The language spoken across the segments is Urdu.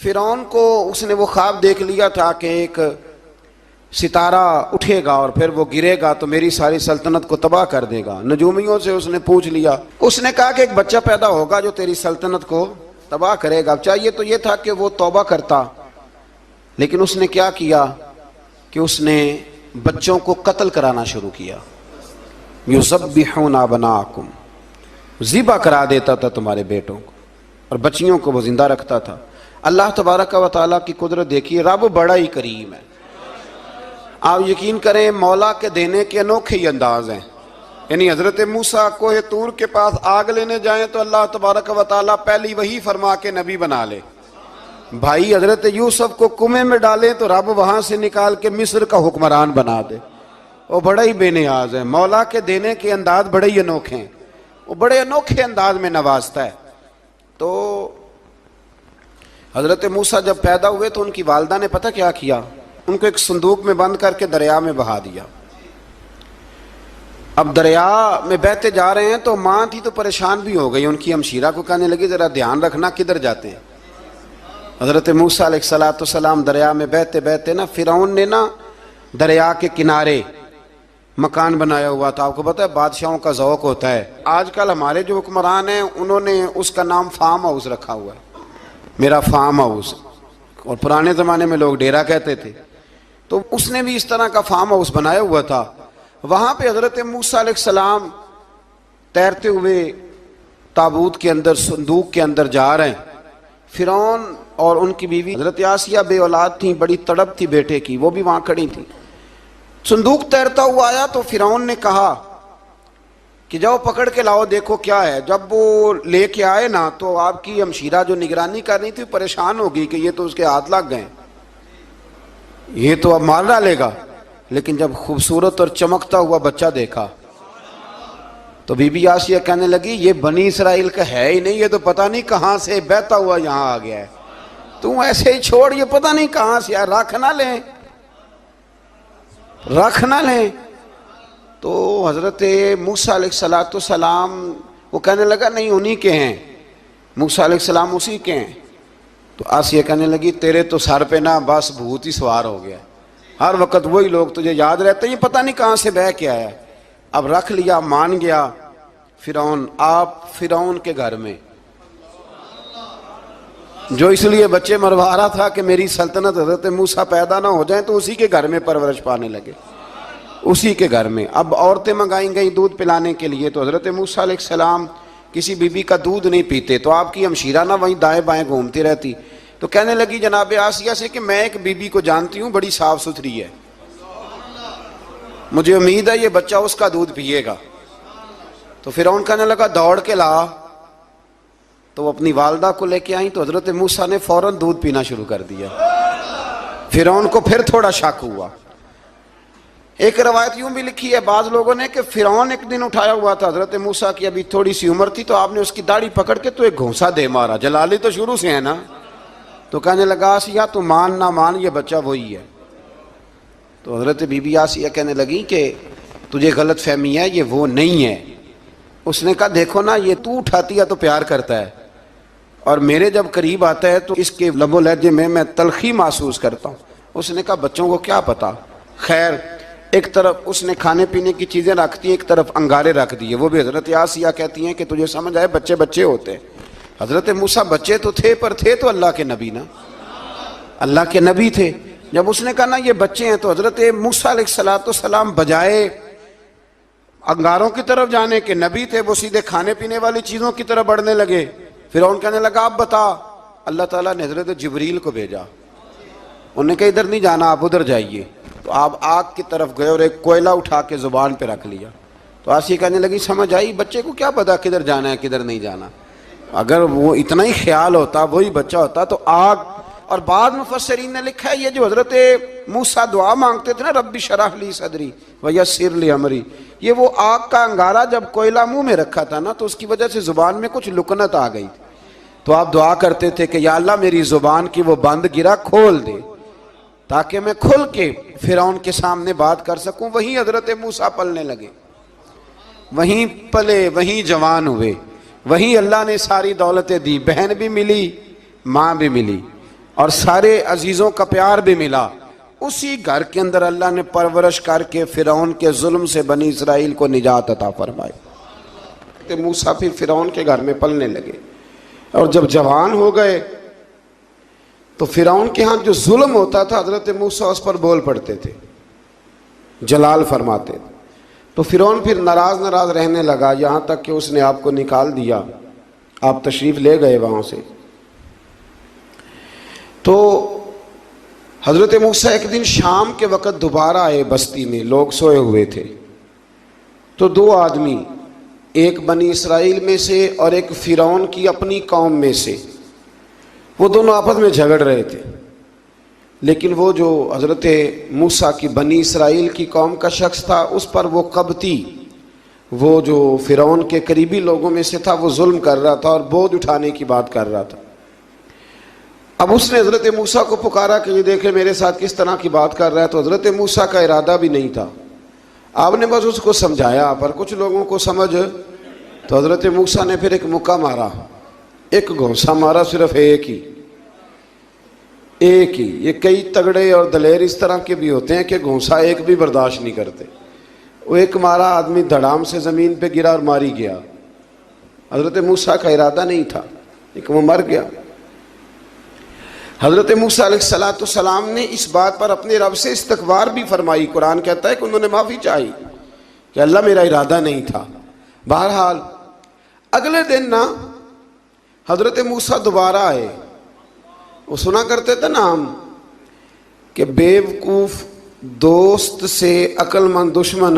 فرعون کو اس نے وہ خواب دیکھ لیا تھا کہ ایک ستارہ اٹھے گا اور پھر وہ گرے گا تو میری ساری سلطنت کو تباہ کر دے گا۔ نجومیوں سے اس نے پوچھ لیا، اس نے کہا کہ ایک بچہ پیدا ہوگا جو تیری سلطنت کو تباہ کرے گا۔ چاہیے تو یہ تھا کہ وہ توبہ کرتا، لیکن اس نے کیا کیا کہ اس نے بچوں کو قتل کرانا شروع کیا۔ یذبحون ابناءکم، ذبح کرا دیتا تھا تمہارے بیٹوں کو، اور بچیوں کو وہ زندہ رکھتا تھا۔ اللہ تبارک و تعالیٰ کی قدرت دیکھیے، رب بڑا ہی کریم ہے۔ آپ یقین کریں مولا کے دینے کے انوکھے ہی انداز ہیں۔ یعنی حضرت موسیٰ کوہ طور کے پاس آگ لینے جائیں تو اللہ تبارک و تعالیٰ پہلی وہی فرما کے نبی بنا لے۔ بھائی حضرت یوسف کو کنویں میں ڈالیں تو رب وہاں سے نکال کے مصر کا حکمران بنا دے۔ وہ بڑا ہی بے نیاز ہے۔ مولا کے دینے کے انداز بڑے ہی انوکھے ہیں، وہ بڑے انوکھے انداز میں نوازتا ہے۔ تو حضرت موسیٰ جب پیدا ہوئے تو ان کی والدہ نے پتہ کیا کیا، ان کو ایک صندوق میں بند کر کے دریا میں بہا دیا۔ اب دریا میں بہتے جا رہے ہیں تو ماں تھی تو پریشان بھی ہو گئی، ان کی ہمشیرہ کو کہنے لگی ذرا دھیان رکھنا کدھر جاتے ہیں۔ حضرت موسیٰ علیہ السلام دریا میں بہتے بہتے فرعون نے دریا کے کنارے مکان بنایا ہوا تھا۔ آپ کو پتہ ہے بادشاہوں کا ذوق ہوتا ہے، آج کل ہمارے جو حکمران ہیں انہوں نے اس کا نام فارم ہاؤس رکھا ہوا ہے، میرا فارم ہاؤس، اور پرانے زمانے میں لوگ ڈیرا کہتے تھے۔ تو اس نے بھی اس طرح کا فارم ہاؤس بنایا ہوا تھا۔ وہاں پہ حضرت موسیٰ علیہ السلام تیرتے ہوئے تابوت کے اندر، صندوق کے اندر جا رہے ہیں۔ فرعون اور ان کی بیوی حضرت آسیہ بے اولاد تھیں، بڑی تڑپ تھی بیٹے کی، وہ بھی وہاں کھڑی تھی۔ صندوق تیرتا ہوا آیا تو فرعون نے کہا کہ جاؤ پکڑ کے لاؤ دیکھو کیا ہے۔ جب وہ لے کے آئے تو آپ کی ہمشیرہ جو نگرانی کر رہی تھی پریشان ہو گئی کہ یہ تو اس کے ہاتھ لگ گئے، یہ تو اب مار ڈالے گا۔ لیکن جب خوبصورت اور چمکتا ہوا بچہ دیکھا تو بی بی آسیہ کہنے لگی یہ بنی اسرائیل کا ہے ہی نہیں، یہ تو پتہ نہیں کہاں سے بہتا ہوا یہاں آ گیا ہے، تم ایسے ہی چھوڑ، یہ پتہ نہیں کہاں سے رکھ نہ لیں، رکھ نہ لیں۔ تو حضرت موسیٰ علیہ السلام وہ کہنے لگا نہیں انہی کے ہیں، موسیٰ علیہ السلام اسی کے ہیں۔ تو آسیہ کہنے لگی تیرے تو سر پہ بس بھوت ہی سوار ہو گیا، ہر وقت وہی لوگ تجھے یاد رہتے ہیں، یہ پتہ نہیں کہاں سے بہ کے آیا ہے۔ اب رکھ لیا، مان گیا فرعون۔ آپ فرعون کے گھر میں جو اس لیے بچے مروا رہا تھا کہ میری سلطنت حضرت موسیٰ پیدا نہ ہو جائیں، تو اسی کے گھر میں پرورش پانے لگے، اسی کے گھر میں۔ اب عورتیں منگائیں گئیں دودھ پلانے کے لیے، تو حضرت موسیٰ علیہ السلام کسی بی بی کا دودھ نہیں پیتے، تو آپ کی ہمشیرہ وہیں دائیں بائیں گھومتی رہتی۔ تو کہنے لگی جناب آسیہ سے کہ میں ایک بی بی کو جانتی ہوں، بڑی صاف ستھری ہے، مجھے امید ہے یہ بچہ اس کا دودھ پیے گا۔ تو فرعون کہنے لگا دوڑ کے لا، تو وہ اپنی والدہ کو لے کے آئیں تو حضرت موسیٰ نے فوراً دودھ پینا شروع کر دیا۔ فرعون کو پھر تھوڑا شک ہوا۔ ایک روایت یوں بھی لکھی ہے بعض لوگوں نے کہ فرعون ایک دن اٹھایا ہوا تھا حضرت موسیٰ کی ابھی تھوڑی سی عمر تھی، تو آپ نے اس کی داڑھی پکڑ کے تو ایک گھونسا دے مارا، جلالی تو شروع سے ہے نا۔ تو کہنے لگا آسیہ تو مان نہ مان یہ بچہ وہی ہے۔ تو حضرت بی بی آسیہ کہنے لگی کہ تجھے غلط فہمی ہے، یہ وہ نہیں ہے۔ اس نے کہا دیکھو نا، یہ تو اٹھاتی ہے تو پیار کرتا ہے، اور میرے جب قریب آتا ہے تو اس کے لب و لہجے میں تلخی محسوس کرتا ہوں۔ اس نے کہا بچوں کو کیا پتا۔ خیر ایک طرف اس نے کھانے پینے کی چیزیں رکھتی ہیں، ایک طرف انگارے رکھ دیے۔ وہ بھی حضرت آسیہ کہتی ہیں کہ تجھے سمجھ آئے بچے بچے ہوتے ہیں۔ حضرت موسیٰ بچے تو تھے پر تھے تو اللہ کے نبی نا، اللہ کے نبی تھے۔ جب اس نے کہا نا یہ بچے ہیں، تو حضرت موسیٰ علیہ السلام بجائے انگاروں کی طرف جانے کے نبی تھے، وہ سیدھے کھانے پینے والی چیزوں کی طرف بڑھنے لگے۔ فرعون کہنے لگا آپ بتا۔ اللہ تعالیٰ نے حضرت جبریل کو بھیجا، انہوں نے کہا ادھر نہیں جانا، آپ ادھر جائیے۔ تو آپ آگ کی طرف گئے اور ایک کوئلہ اٹھا کے زبان پہ رکھ لیا۔ تو آسیہ کہنے لگی سمجھ آئی، بچے کو کیا پتا کدھر جانا ہے کدھر نہیں جانا، اگر وہ اتنا ہی خیال ہوتا وہی بچہ ہوتا تو آگ۔ اور بعض مفسرین نے لکھا ہے یہ جو حضرت موسیٰ دعا مانگتے تھے نا رب اشرح لی صدری ویسر لی امری، یہ وہ آگ کا انگارہ جب کوئلہ منہ میں رکھا تھا نا تو اس کی وجہ سے زبان میں کچھ لکنت آ گئی، تو آپ دعا کرتے تھے کہ یا اللہ میری زبان کی وہ بند گرا کھول دے تاکہ میں کھل کے فرعون کے سامنے بات کر سکوں۔ وہیں حضرت موسیٰ پلنے لگے، وہیں پلے، وہیں جوان ہوئے، وہیں اللہ نے ساری دولتیں دی، بہن بھی ملی، ماں بھی ملی۔ اور سارے عزیزوں کا پیار بھی ملا. اسی گھر کے اندر اللہ نے پرورش کر کے فرعون کے ظلم سے بنی اسرائیل کو نجات عطا فرمائی. موسیٰ پھر فرعون کے گھر میں پلنے لگے اور جب جوان ہو گئے تو فرعون کے ہاں جو ظلم ہوتا تھا حضرت موسیٰ اس پر بول پڑتے تھے, جلال فرماتے تھے. تو فرعون پھر ناراض رہنے لگا, یہاں تک کہ اس نے آپ کو نکال دیا. آپ تشریف لے گئے وہاں سے. تو حضرت موسیٰ ایک دن شام کے وقت دوبارہ آئے بستی میں, لوگ سوئے ہوئے تھے. تو دو آدمی, ایک بنی اسرائیل میں سے اور ایک فرعون کی اپنی قوم میں سے, وہ دونوں آپس میں جھگڑ رہے تھے. لیکن وہ جو حضرت موسیٰ کی بنی اسرائیل کی قوم کا شخص تھا, اس پر وہ قبطی, وہ جو فرعون کے قریبی لوگوں میں سے تھا, وہ ظلم کر رہا تھا اور بوجھ اٹھانے کی بات کر رہا تھا. اب اس نے حضرت موسیٰ کو پکارا کہ یہ دیکھیں میرے ساتھ کس طرح کی بات کر رہا ہے. تو حضرت موسیٰ کا ارادہ بھی نہیں تھا, آپ نے بس اس کو سمجھایا, پر کچھ لوگوں کو سمجھ. تو حضرت موسیٰ نے پھر ایک مکہ مارا, ایک گھونسا مارا, صرف ایک ہی. یہ کئی تگڑے اور دلیر اس طرح کے بھی ہوتے ہیں کہ گھونسا ایک بھی برداشت نہیں کرتے. وہ ایک مارا, آدمی دھڑام سے زمین پہ گرا اور ماری گیا. حضرت موسیٰ کا ارادہ نہیں تھا لیکن وہ مر گیا. حضرت موسیٰ علیہ السلام نے اس بات پر اپنے رب سے استغفار بھی فرمائی. قرآن کہتا ہے کہ انہوں نے معافی چاہی کہ اللہ میرا ارادہ نہیں تھا. بہرحال اگلے دن نا حضرت موسیٰ دوبارہ آئے. وہ سنا کرتے تھے نا ہم کہ بیوقوف دوست سے عقل مند دشمن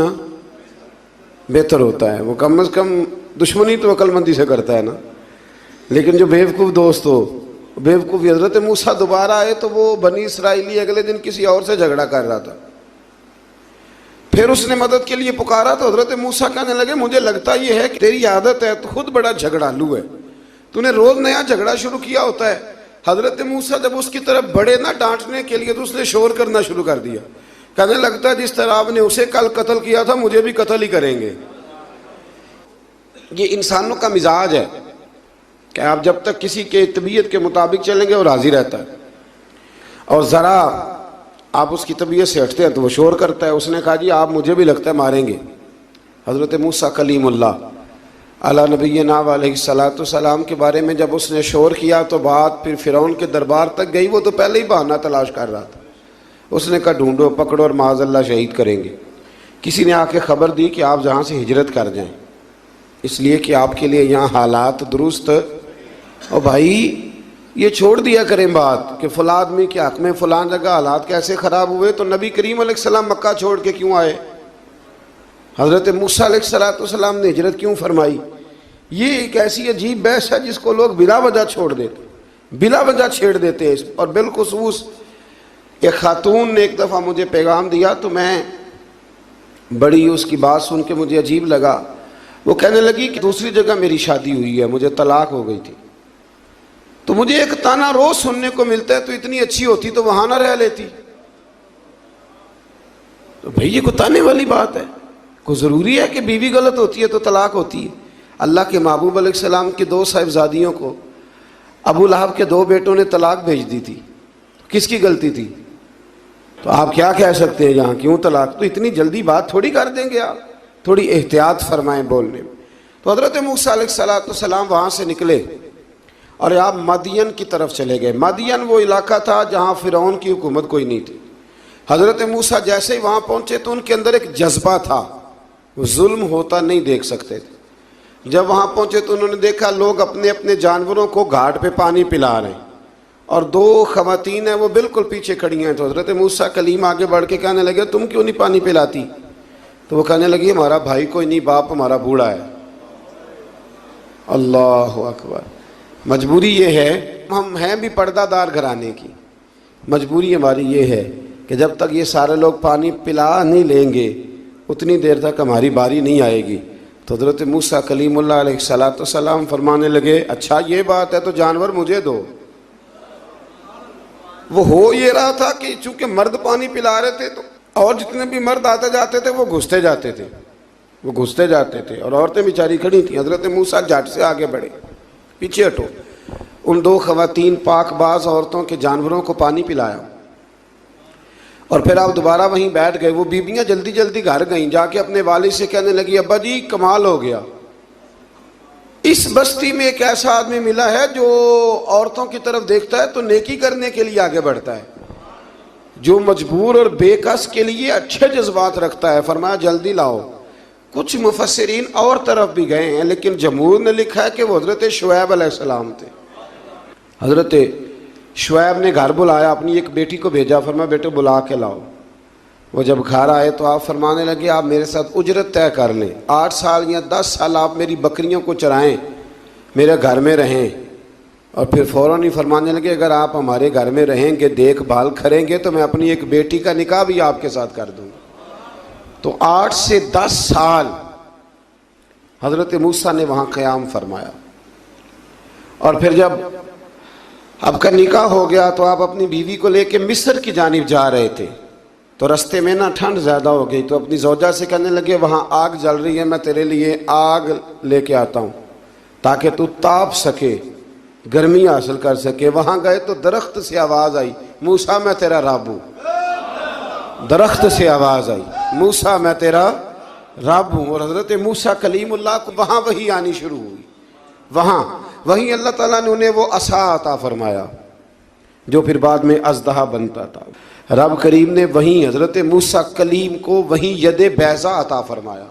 بہتر ہوتا ہے. وہ کم از کم دشمنی تو عقل مندی سے کرتا ہے نا, لیکن جو بیوقوف دوست ہو بیوقوفی. حضرت موسیٰ دوبارہ آئے تو وہ بنی اسرائیلی اگلے دن کسی اور سے جھگڑا کر رہا تھا. پھر اس نے مدد کے لیے پکارا تو حضرت موسیٰ کہنے لگے مجھے لگتا یہ ہے کہ تیری عادت ہے, تو خود بڑا جھگڑالو ہے, تو نے روز نیا جھگڑا شروع کیا ہوتا ہے. حضرت موسیٰ جب اس کی طرف بڑھے نہ ڈانٹنے کے لیے تو اس نے شور کرنا شروع کر دیا. کہنے لگتا ہے جس طرح آپ نے اسے کل قتل کیا تھا مجھے بھی قتل ہی کریں گے. یہ انسانوں کا مزاج ہے کہ آپ جب تک کسی کے طبیعت کے مطابق چلیں گے وہ راضی رہتا ہے, اور ذرا آپ اس کی طبیعت سے ہٹتے ہیں تو وہ شور کرتا ہے. اس نے کہا جی آپ مجھے بھی لگتا ہے ماریں گے. حضرت موسیٰ کلیم اللہ علیہ نبینا علیہ السلام کے بارے میں جب اس نے شور کیا تو بات پھر فرعون کے دربار تک گئی. وہ تو پہلے ہی بہانہ تلاش کر رہا تھا. اس نے کہا ڈھونڈو, پکڑو اور معاذ اللہ شہید کریں گے. کسی نے آ کے خبر دی کہ آپ جہاں سے ہجرت کر جائیں, اس لیے کہ آپ کے لیے یہاں حالات درست. اور بھائی یہ چھوڑ دیا کریں بات کہ فلاں آدمی کے حق میں فلاں جگہ حالات کیسے خراب ہوئے. تو نبی کریم علیہ السلام مکہ چھوڑ کے کیوں آئے؟ حضرت موسیٰ علیہ السلام نے ہجرت کیوں فرمائی؟ یہ ایک ایسی عجیب بحث ہے جس کو لوگ بلا وجہ چھوڑ دیتے, بلا وجہ چھیڑ دیتے ہیں. اور بالخصوص ایک خاتون نے ایک دفعہ مجھے پیغام دیا تو میں بڑی اس کی بات سن کے مجھے عجیب لگا. وہ کہنے لگی کہ دوسری جگہ میری شادی ہوئی ہے, مجھے طلاق ہو گئی تھی, تو مجھے ایک تانا روز سننے کو ملتا ہے تو اتنی اچھی ہوتی تو وہاں نہ رہ لیتی. تو بھئی یہ کوئی تانے والی بات ہے؟ کوئی ضروری ہے کہ بیوی غلط ہوتی ہے تو طلاق ہوتی ہے؟ اللہ کے محبوب علیہ السلام کی 2 صاحبزادیوں کو ابو لہب کے 2 بیٹوں نے طلاق بھیج دی تھی. کس کی غلطی تھی؟ تو آپ کیا کہہ سکتے ہیں یہاں کیوں طلاق؟ تو اتنی جلدی بات تھوڑی کر دیں گے آپ, تھوڑی احتیاط فرمائیں بولنے میں. تو حضرت موسیٰ علیہ السلام وہاں سے نکلے اور آپ مدین کی طرف چلے گئے. مدین وہ علاقہ تھا جہاں فرعون کی حکومت کوئی نہیں تھی. حضرت موسیٰ جیسے ہی وہاں پہنچے تو ان کے اندر ایک جذبہ تھا, وہ ظلم ہوتا نہیں دیکھ سکتے تھے. جب وہاں پہنچے تو انہوں نے دیکھا لوگ اپنے اپنے جانوروں کو گھاٹ پہ پانی پلا رہے ہیں اور 2 خواتین ہیں وہ بالکل پیچھے کھڑی ہیں. تو حضرت موسیٰ کلیم آگے بڑھ کے کہنے لگے تم کیوں نہیں پانی پلاتی؟ تو وہ کہنے لگی ہمارا بھائی کوئی نہیں, باپ ہمارا بوڑھا ہے. اللہ اکبر. مجبوری یہ ہے, ہم ہیں بھی پردہ دار گھرانے کی, مجبوری ہماری یہ ہے کہ جب تک یہ سارے لوگ پانی پلا نہیں لیں گے اتنی دیر تک ہماری باری نہیں آئے گی. تو حضرت موسیٰ کلیم اللہ علیہ السلام فرمانے لگے اچھا یہ بات ہے تو جانور مجھے دو. وہ ہو یہ رہا تھا کہ چونکہ مرد پانی پلا رہے تھے تو اور جتنے بھی مرد آتے جاتے تھے وہ گھستے جاتے تھے اور عورتیں بیچاری کھڑی تھیں. حضرت موسیٰ جھٹ سے آگے بڑھے, پیچھے ہٹو. ان دو خواتین پاک باز عورتوں کے جانوروں کو پانی پلایا اور پھر آپ دوبارہ وہیں بیٹھ گئے۔ وہ بیبیاں جلدی جلدی گھر گئیں، جا کے اپنے والد سے کہنے لگی ابا جی کمال ہو گیا، اس بستی میں ایک ایسا آدمی ملا ہے جو عورتوں کی طرف دیکھتا ہے تو نیکی کرنے کے لیے آگے بڑھتا ہے، جو مجبور اور بے کس کے لیے اچھے جذبات رکھتا ہے۔ فرمایا جلدی لاؤ۔ کچھ مفسرین اور طرف بھی گئے ہیں، لیکن جمہور نے لکھا ہے کہ وہ حضرت شعیب علیہ السلام تھے۔ حضرت شعیب نے گھر بلایا، اپنی ایک بیٹی کو بھیجا، فرمایا بیٹے بلا کے لاؤ۔ وہ جب گھر آئے تو آپ فرمانے لگے آپ میرے ساتھ اجرت طے کر لیں، 8 سال یا 10 سال آپ میری بکریوں کو چرائیں، میرے گھر میں رہیں۔ اور پھر فوراً ہی فرمانے لگے اگر آپ ہمارے گھر میں رہیں گے، دیکھ بھال کریں گے، تو میں اپنی ایک بیٹی کا نکاح بھی آپ کے ساتھ کر دوں۔ تو 8 سے 10 سال حضرت موسیٰ نے وہاں قیام فرمایا۔ اور پھر جب آپ کا نکاح ہو گیا تو آپ اپنی بیوی کو لے کے مصر کی جانب جا رہے تھے، تو رستے میں نا ٹھنڈ زیادہ ہو گئی، تو اپنی زوجہ سے کہنے لگے وہاں آگ جل رہی ہے، میں تیرے لیے آگ لے کے آتا ہوں تاکہ تو تاپ سکے، گرمی حاصل کر سکے۔ وہاں گئے تو درخت سے آواز آئی موسیٰ میں تیرا رب ہوں۔ درخت سے آواز آئی موسیٰ میں تیرا رب ہوں۔ اور حضرت موسیٰ کلیم اللہ کو وہاں وحی آنی شروع ہوئی، وہاں وہیں اللہ تعالیٰ نے انہیں وہ عصا عطا فرمایا جو پھر بعد میں اژدہا بنتا تھا۔ رب کریم نے وہیں حضرت موسیٰ کلیم کو وہیں ید بیضا عطا فرمایا۔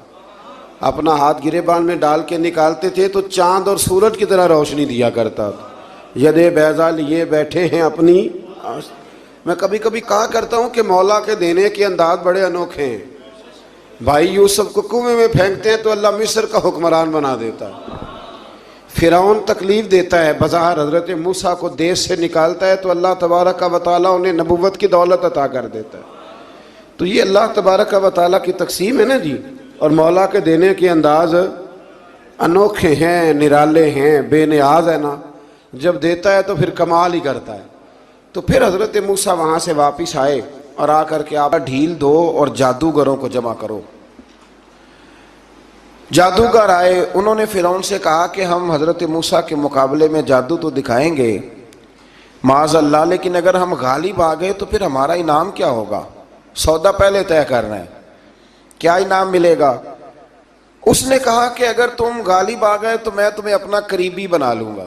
اپنا ہاتھ گریبان میں ڈال کے نکالتے تھے تو چاند اور سورج کی طرح روشنی دیا کرتا تھا۔ ید بیضا لیے بیٹھے ہیں اپنی۔ میں کبھی کبھی کہا کرتا ہوں کہ مولا کے دینے کے انداز بڑے انوکھے ہیں۔ بھائی یوسف کو کنویں میں پھینکتے ہیں تو اللہ مصر کا حکمران بنا دیتا ہے۔ فرعون تکلیف دیتا ہے، بظاہر حضرت موسیٰ کو دیس سے نکالتا ہے تو اللہ تبارک و تعالیٰ انہیں نبوت کی دولت عطا کر دیتا ہے۔ تو یہ اللہ تبارک و تعالیٰ کی تقسیم ہے نا جی۔ اور مولا کے دینے کے انداز انوکھے ہیں، نرالے ہیں، بے نیاز ہے نا، جب دیتا ہے تو پھر کمال ہی کرتا ہے۔ تو پھر حضرت موسیٰ وہاں سے واپس آئے اور آ کر کے آپ ڈھیل دو اور جادوگروں کو جمع کرو۔ جادوگر آئے، انہوں نے فرعون سے کہا کہ ہم حضرت موسیٰ کے مقابلے میں جادو تو دکھائیں گے معاذ اللہ، لیکن اگر ہم غالب آ گئے تو پھر ہمارا انعام کیا ہوگا؟ سودا پہلے طے کرنا ہے، کیا انعام ملے گا؟ اس نے کہا کہ اگر تم غالب آ گئے تو میں تمہیں اپنا قریبی بنا لوں گا۔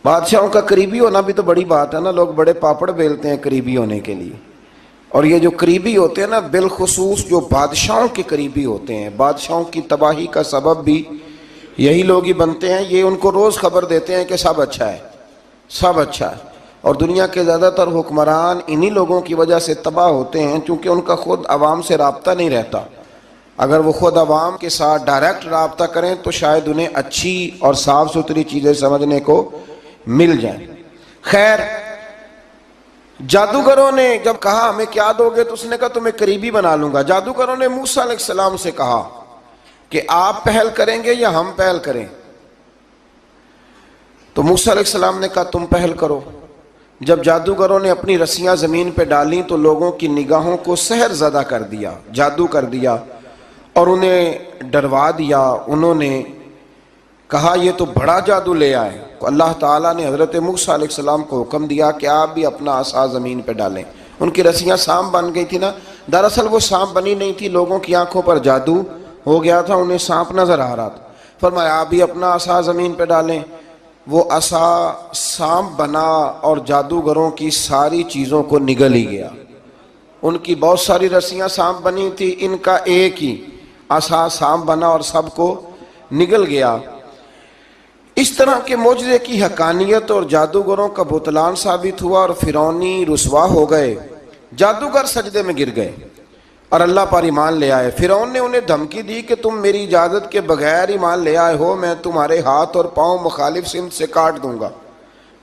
بادشاہوں کا قریبی ہونا بھی تو بڑی بات ہے نا، لوگ بڑے پاپڑ بیلتے ہیں قریبی ہونے کے لیے۔ اور یہ جو قریبی ہوتے ہیں نا، بالخصوص جو بادشاہوں کے قریبی ہوتے ہیں، بادشاہوں کی تباہی کا سبب بھی یہی لوگ ہی بنتے ہیں۔ یہ ان کو روز خبر دیتے ہیں کہ سب اچھا ہے، سب اچھا ہے۔ اور دنیا کے زیادہ تر حکمران انہی لوگوں کی وجہ سے تباہ ہوتے ہیں، چونکہ ان کا خود عوام سے رابطہ نہیں رہتا۔ اگر وہ خود عوام کے ساتھ ڈائریکٹ رابطہ کریں تو شاید انہیں اچھی اور صاف ستھری چیزیں سمجھنے کو مل جائیں۔ خیر، جادوگروں نے جب کہا ہمیں کیا دو گے تو اس نے کہا تمہیں قریبی بنا لوں گا۔ جادوگروں نے موسیٰ علیہ السلام سے کہا کہ آپ پہل کریں گے یا ہم پہل کریں؟ تو موسیٰ علیہ السلام نے کہا تم پہل کرو۔ جب جادوگروں نے اپنی رسیاں زمین پہ ڈالیں تو لوگوں کی نگاہوں کو سحر زدہ کر دیا، جادو کر دیا اور انہیں ڈروا دیا۔ انہوں نے کہا یہ تو بڑا جادو لے آئے۔ اللہ تعالیٰ نے حضرت موسیٰ علیہ السلام کو حکم دیا کہ آپ بھی اپنا عصا زمین پہ ڈالیں۔ ان کی رسیاں سانپ بن گئی تھی نا، دراصل وہ سانپ بنی نہیں تھی، لوگوں کی آنکھوں پر جادو ہو گیا تھا، انہیں سانپ نظر آ رہا تھا۔ فرمایا آپ بھی اپنا عصا زمین پہ ڈالیں۔ وہ عصا سانپ بنا اور جادوگروں کی ساری چیزوں کو نگل ہی گیا۔ ان کی بہت ساری رسیاں سانپ بنی تھی، ان کا ایک ہی عصا سانپ بنا اور سب کو نگل گیا۔ اس طرح کے معجزے کی حقانیت اور جادوگروں کا بطلان ثابت ہوا اور فرعونی رسوا ہو گئے۔ جادوگر سجدے میں گر گئے اور اللہ پر ایمان لے آئے۔ فرعون نے انہیں دھمکی دی کہ تم میری اجازت کے بغیر ایمان لے آئے ہو، میں تمہارے ہاتھ اور پاؤں مخالف سمت سے کاٹ دوں گا،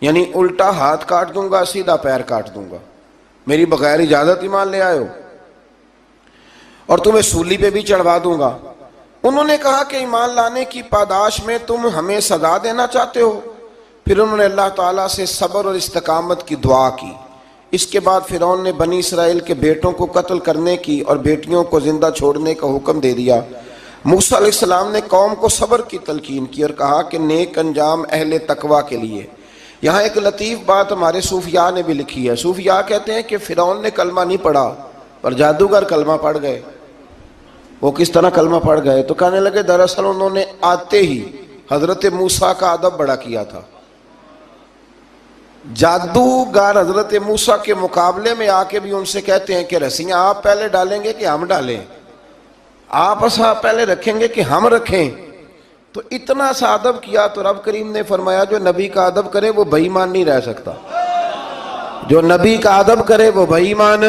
یعنی الٹا ہاتھ کاٹ دوں گا، سیدھا پیر کاٹ دوں گا، میری بغیر اجازت ایمان لے آئے ہو، اور تمہیں سولی پہ بھی چڑھوا دوں گا۔ انہوں نے کہا کہ ایمان لانے کی پاداش میں تم ہمیں سزا دینا چاہتے ہو؟ پھر انہوں نے اللہ تعالیٰ سے صبر اور استقامت کی دعا کی۔ اس کے بعد فرعون نے بنی اسرائیل کے بیٹوں کو قتل کرنے کی اور بیٹیوں کو زندہ چھوڑنے کا حکم دے دیا۔ موسیٰ علیہ السلام نے قوم کو صبر کی تلقین کی اور کہا کہ نیک انجام اہل تقوی کے لیے، یہاں ایک لطیف بات ہمارے صوفیاء نے بھی لکھی ہے. صوفیاء کہتے ہیں کہ فرعون نے کلمہ نہیں پڑھا پر جادوگر کلمہ پڑھ گئے. وہ کس طرح کلمہ پڑھ گئے؟ تو کہنے لگے دراصل انہوں نے آتے ہی حضرت موسیٰ کا ادب بڑا کیا تھا. جادوگر حضرت موسیٰ کے مقابلے میں آ کے بھی ان سے کہتے ہیں کہ رسیاں آپ پہلے ڈالیں گے کہ ہم ڈالیں؟ آپ اصحاب پہلے رکھیں گے کہ ہم رکھیں؟ تو اتنا سا ادب کیا تو رب کریم نے فرمایا جو نبی کا ادب کرے وہ بے ایمان نہیں رہ سکتا. جو نبی کا ادب کرے وہ بے ایمان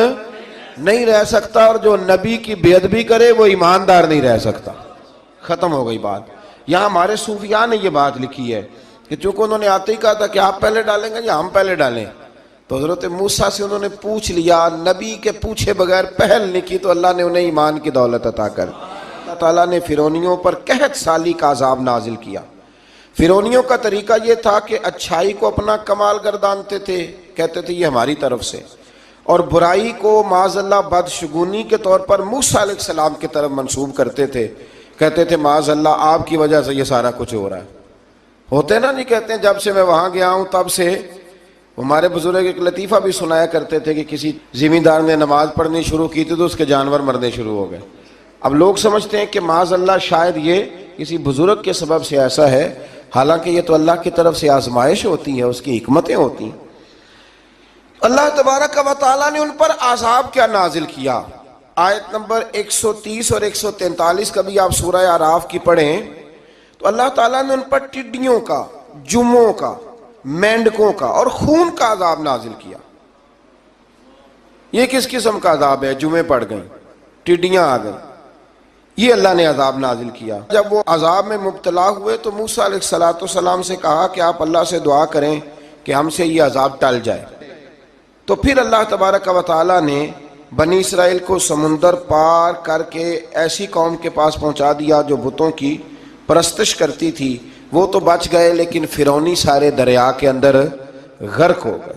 نہیں رہ سکتا، اور جو نبی کی بے ادبی کرے وہ ایماندار نہیں رہ سکتا. ختم ہو گئی بات. یہاں ہمارے صوفیاء نے یہ بات لکھی ہے کہ چونکہ انہوں نے آتے ہی کہا تھا کہ آپ پہلے ڈالیں گے یا ہم پہلے ڈالیں، تو حضرت موسیٰ سے انہوں نے پوچھ لیا. نبی کے پوچھے بغیر پہل نہیں کی تو اللہ نے انہیں ایمان کی دولت عطا کر. اللہ تعالیٰ نے فرعونیوں پر قحط سالی کا عذاب نازل کیا. فرعونیوں کا طریقہ یہ تھا کہ اچھائی کو اپنا کمال گردانتے تھے، کہتے تھے یہ ہماری طرف سے، اور برائی کو معاذ اللہ بدشگونی کے طور پر موسیٰ علیہ السلام کی طرف منسوب کرتے تھے. کہتے تھے معاذ اللہ آپ کی وجہ سے یہ سارا کچھ ہو رہا ہے. ہوتے نا، نہیں کہتے ہیں جب سے میں وہاں گیا ہوں تب سے. ہمارے بزرگ ایک لطیفہ بھی سنایا کرتے تھے کہ کسی زمیندار نے نماز پڑھنی شروع کی تھی تو اس کے جانور مرنے شروع ہو گئے. اب لوگ سمجھتے ہیں کہ معاذ اللہ شاید یہ کسی بزرگ کے سبب سے ایسا ہے، حالانکہ یہ تو اللہ کی طرف سے آزمائش ہوتی ہے، اس کی حکمتیں ہوتی ہیں. اللہ تبارک و تعالیٰ نے ان پر عذاب کیا نازل کیا. آیت نمبر 130 اور 143 کا بھی آپ سورہ اعراف کی پڑھیں تو اللہ تعالیٰ نے ان پر ٹڈیوں کا، جموں کا، مینڈکوں کا اور خون کا عذاب نازل کیا. یہ کس قسم کا عذاب ہے؟ جمیں پڑ گئیں، ٹڈیاں آ گئیں، یہ اللہ نے عذاب نازل کیا. جب وہ عذاب میں مبتلا ہوئے تو موسیٰ علیہ السلام سے کہا کہ آپ اللہ سے دعا کریں کہ ہم سے یہ عذاب ٹل جائے. تو پھر اللہ تبارک و تعالیٰ نے بنی اسرائیل کو سمندر پار کر کے ایسی قوم کے پاس پہنچا دیا جو بتوں کی پرستش کرتی تھی. وہ تو بچ گئے لیکن فرعونی سارے دریا کے اندر غرق ہو گئے.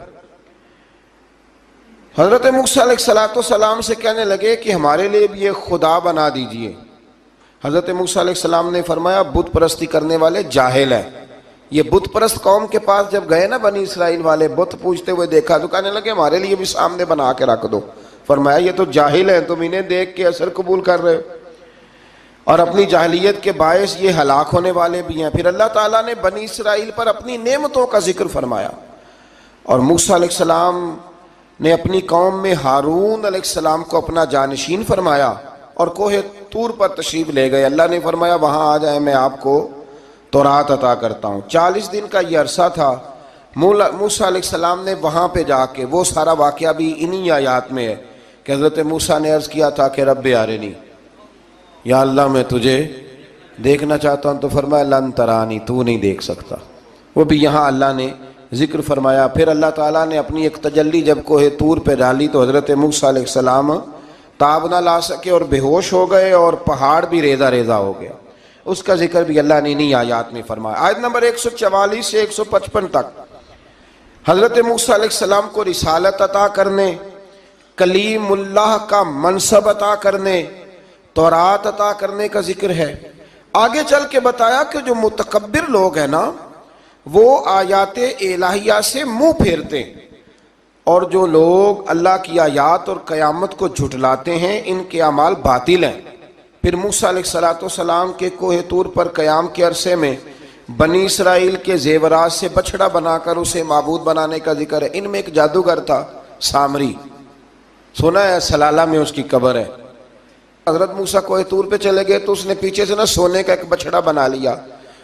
حضرت موسیٰ علیہ السلام سے کہنے لگے کہ ہمارے لیے بھی ایک خدا بنا دیجئے. حضرت موسیٰ علیہ السلام نے فرمایا بت پرستی کرنے والے جاہل ہیں. یہ بت پرست قوم کے پاس جب گئے نا بنی اسرائیل والے، بت پوجتے ہوئے دیکھا تو کہنے لگے ہمارے لیے بھی سامنے بنا کے رکھ دو. فرمایا یہ تو جاہل ہیں، تم انہیں دیکھ کے اثر قبول کر رہے ہو، اور اپنی جاہلیت کے باعث یہ ہلاک ہونے والے بھی ہیں. پھر اللہ تعالیٰ نے بنی اسرائیل پر اپنی نعمتوں کا ذکر فرمایا، اور موسیٰ علیہ السلام نے اپنی قوم میں ہارون علیہ السلام کو اپنا جانشین فرمایا اور کوہ طور پر تشریف لے گئے. اللہ نے فرمایا وہاں آ جائیں، میں آپ کو تورات عطا کرتا ہوں. 40 دن کا یہ عرصہ تھا. موسیٰ علیہ السلام نے وہاں پہ جا کے، وہ سارا واقعہ بھی انہی آیات میں ہے کہ حضرت موسیٰ نے عرض کیا تھا کہ رب ارنی، یا اللہ میں تجھے دیکھنا چاہتا ہوں. تو فرمایا لن ترانی، تو نہیں دیکھ سکتا. وہ بھی یہاں اللہ نے ذکر فرمایا. پھر اللہ تعالیٰ نے اپنی ایک تجلی جب کوہ طور پہ ڈالی تو حضرت موسیٰ علیہ السلام تاب نہ لا سکے اور بے ہوش ہو گئے، اور پہاڑ بھی ریزہ ریزہ ہو گیا. اس کا ذکر بھی اللہ نے انہی آیات میں فرمایا. آیت نمبر 144 سے 155 تک حضرت موسیٰ علیہ السلام کو رسالت عطا کرنے، کلیم اللہ کا منصب عطا کرنے، تورات عطا کرنے کا ذکر ہے. آگے چل کے بتایا کہ جو متکبر لوگ ہیں نا وہ آیات الہیہ سے منہ پھیرتے ہیں، اور جو لوگ اللہ کی آیات اور قیامت کو جھٹلاتے ہیں ان کے اعمال باطل ہیں. پھر موسیٰ علیہ السلام کے کوہ طور پر قیام کے عرصے میں بنی اسرائیل کے زیورات سے بچڑا بنا کر اسے معبود بنانے کا ذکر ہے. ان میں ایک جادوگر تھا سامری، سنا ہے سلالہ میں اس کی قبر ہے. حضرت موسیٰ کوہ طور پہ چلے گئے تو اس نے پیچھے سے نا سونے کا ایک بچڑا بنا لیا،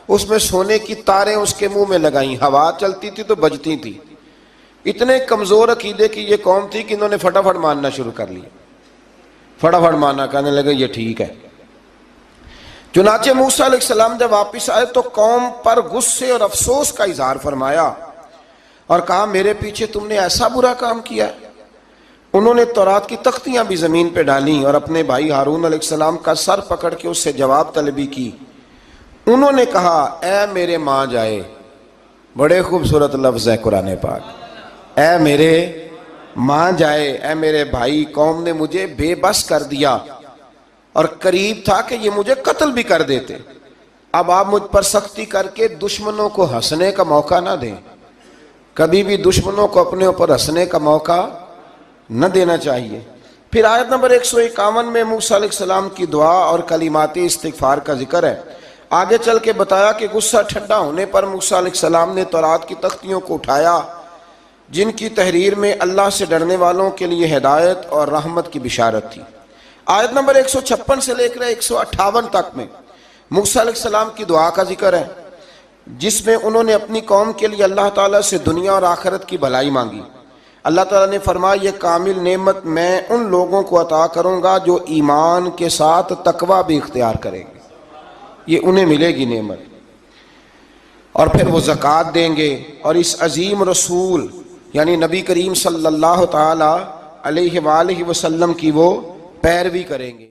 اس میں سونے کی تاریں اس کے منہ میں لگائیں، ہوا چلتی تھی تو بجتی تھی. اتنے کمزور عقیدے کی یہ قوم تھی کہ انہوں نے فٹافٹ ماننا شروع کر لیا. فٹافٹ ماننا، کہنے لگے یہ ٹھیک ہے. چنانچہ موسیٰ علیہ السلام جب واپس آئے تو قوم پر غصے اور افسوس کا اظہار فرمایا اور کہا میرے پیچھے تم نے ایسا برا کام کیا. انہوں نے تورات کی تختیاں بھی زمین پہ ڈالیں اور اپنے بھائی ہارون علیہ السلام کا سر پکڑ کے اس سے جواب طلبی کی. انہوں نے کہا اے میرے ماں جائے، بڑے خوبصورت لفظ ہے قرآن پاک، اے میرے ماں جائے، اے میرے بھائی، قوم نے مجھے بے بس کر دیا اور قریب تھا کہ یہ مجھے قتل بھی کر دیتے. اب آپ مجھ پر سختی کر کے دشمنوں کو ہنسنے کا موقع نہ دیں. کبھی بھی دشمنوں کو اپنے اوپر ہنسنے کا موقع نہ دینا چاہیے۔ پھر آیت نمبر 151 میں موسیٰ علیہ السلام کی دعا اور کلمات استغفار کا ذکر ہے۔ آگے چل کے بتایا کہ غصہ ٹھنڈا ہونے پر موسیٰ علیہ السلام نے تورات کی تختیوں کو اٹھایا، جن کی تحریر میں اللہ سے ڈرنے والوں کے لیے ہدایت اور رحمت کی بشارت تھی۔ آیت نمبر 156 سے لے کر 158 تک میں موسیٰ علیہ السلام کی دعا کا ذکر ہے، جس میں انہوں نے اپنی قوم کے لیے اللہ تعالیٰ سے دنیا اور آخرت کی بھلائی مانگی۔ اللہ تعالیٰ نے فرمایا یہ کامل نعمت میں ان لوگوں کو عطا کروں گا جو ایمان کے ساتھ تقوی بھی اختیار کریں گے، یہ انہیں ملے گی نعمت، اور پھر وہ زکوٰۃ دیں گے اور اس عظیم رسول یعنی نبی کریم صلی اللہ تعالی علیہ وآلہ وسلم کی وہ پیروی کریں گے۔